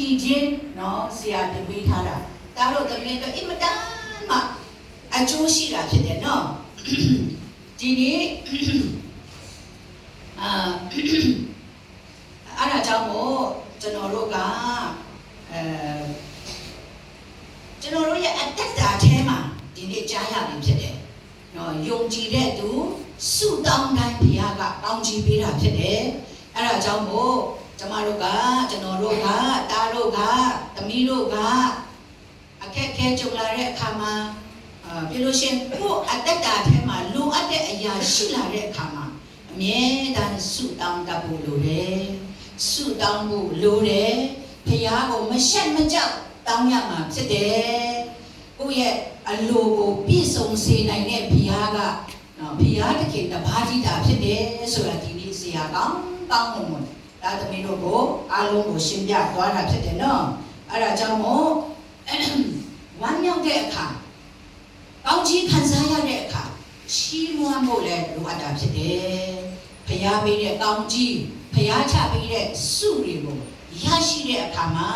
ည်ခြင်းနော်ဆရာတင်ပေးထားတာဒါတော့တမင်တော့အင်မတန်မှအကျိုးရှိတာဖြစ်တယ်နော်ဒီနေ့အဲ့ဒါကြောင့်မို့ကျွန်တော်တို့ကကျွန်တော်တို့ရဲ့အတ္တထဲမှာဒီနေ့ကြားရပြီဖြစ်တယ်နော်ယုံကြည်တဲ့သူဆုတောင်းတိုင်းဘုရားကကောင်းချီးပေးတာဖြစ်တယ်အဲ့ဒါကြောင့်မို့ကျွန်တော်တို့ကတားတို့ကသမီးတို့ကအခက်ခဲကြုံလာတဲ့အခါမှာပြလို့ရှင်ကိုယ်အတ္တထဲမှာလိုအပ်တဲ့အရာရှိလာတဲ့အခါမှာအမြဲတမ်းဆုတောင်းတတ်ဖို့လိုတယ်ဆုတောင်းဖို့လိုတယ်ဘုရားကိုမရှက်မကြောက်တောင်းရမှာဖြစ်တယ်ကိုယ့်ရဲ့အလိုကိုပြည့်စုံစေနိုင်တဲ့ဘုရားကနော်ဘုရားတခင်တပါးကြီးတာဖြစ်တယ်ဆိုတာဒီနေ့ဆရာကောင်းမွန်ဒါသမီးတို့ကိုအားလုံးကိုရှင်းပြသွားတာဖြစ်တယ်နော်အဲ့ဒါကြောင့်မို့ဝမ်းမြောက်တဲ့အခါကောင်းချီးခံစားရတဲ့အခါချီးမွမ်းဖို့လည်းလိုအပ်တာဖြစ်တယ်ဘုရားပေးတဲ့ကောင်းချီးဘုရားချပေးတဲ့ဆုတွေကိုရရှိတဲ့အခါမှာ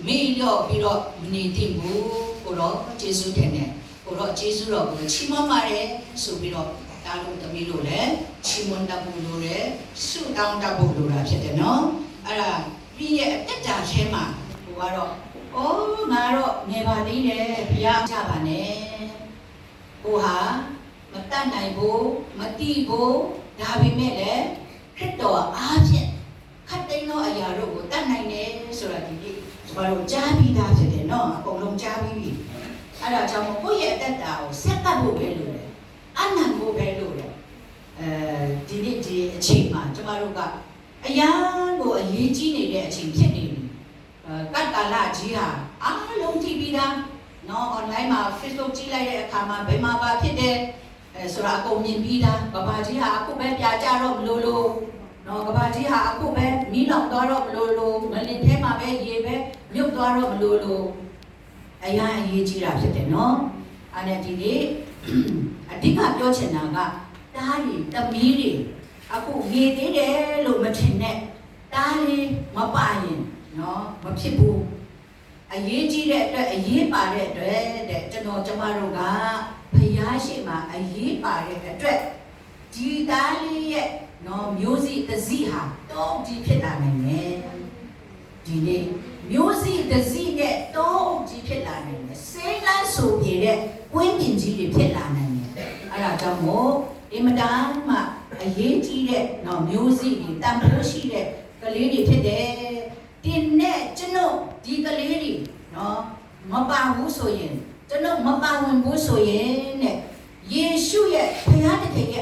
မေ့လျော့ပြီးတော့မနေသင့်ဘူးကိုတော့ကျေးဇူးတင်တယ်ကိုတော့ကျေးဇူးတော်ကိုချီးမွမ်းပါတယ်ဆိုပြီးတော့ဒါလို့သမီးတို့လည်းချီးမွမ်းတတ်ဖို့လိုတယ်ဆုတောင်းတတ်ဖို့လိုတာဖြစ်တယ်နော်အဲ့ဒါပြီးရဲ့အတ္တထဲမှာကိုကတော့ငါတော့ငယ်ပါသေးတယ်ဘုရားချပါနဲ့ကိုဟာမတတ်နိုင်ဘူးမတိဘူးဒါပေမဲ့လည်းခရစ်တော်အားဖြင့်ခတ်သိမ်းသောအရာတို့ကိုတတ်နိုင်တယ်ဆိုတာဒီနေ့ကျွန်တော်တို့ကြားပြီးသားဖြစ်တယ်နော်အကုန်လုံးကြားပြီးပြီအဲ့ဒါကြောင့်ကိုယ့်ရဲ့အတ္တကိုဆက်ကပ်ဖို့ပဲလိုတယ်အနံ့ဖို့ပဲလိုတယ်ဒီနေ့ဒီအချိန်မှာကျွန်တော်တို့ကအရာကိုအရေးကြီးနေတဲ့အချိန်ဖြစ်နေပြီကတ်ကာလကြီးဟာအားလုံးကြည့်ပြီးသားနော် online မှာ Facebook ကြည့်လိုက်တဲ့အခါမှာဘယ်မှာပါဖြစ်တယ်ဆိုတာအကုန်မြင်ပြီးသားကဘာကြီးဟာအခုပဲပြကြတော့မလို့နော်ကဘာကြီးဟာအခုပဲမီးလောင်သွားတော့မလို့မလင်ထဲမှာပဲရေပဲမြုပ်သွားတော့မလို့အရာအရေးကြီးတာဖြစ်တယ်နော်အဲ့ဒါဒီနေ့အဓိကပြောချင်တာကတားရီတမီးတွေအခုငေသေးတယ်လို့မထင်နဲ့တားလေးမပါရင်နော်မဖြစ်ဘူးအရေးကြီးတဲ့အတွက်အရေးပါတဲ့အတွက်တဲ့ကျမတို့ကဘုရားရှိခိုးအရေးပါတဲ့အတွက်ဒီသားလေးရဲ့နော်မျိုးစိတစည်းဟာတော့ဒီဖြစ်လာနိုင်တယ်ဒီနေ့မျိုးစိတစည်းနဲ့တော့ဒီဖြစ်လာနိုင်တယ်စိတ်လန်းဆိုပြတဲ့ဝိညာဉ်ကြီးတွေဖြစ်လာနိုင်တယ်အဲ့ဒါကြောင့်မို့အင်မတန်မှအရေးကြီးတဲ့နော်မျိုးစိတွေတန်ဖိုးရှိတဲ့ကလေးတွေဖြစ်တယ်တင်နဲ့ကျွန်ုပ်ဒီကလေးတွေနော်မပါဘူးဆိုရင်ကျွန်ုပ်မပါဝင်ဘူးဆိုရင်တဲ့ယေရှုရဲ့ဘုရားတခင်ရဲ့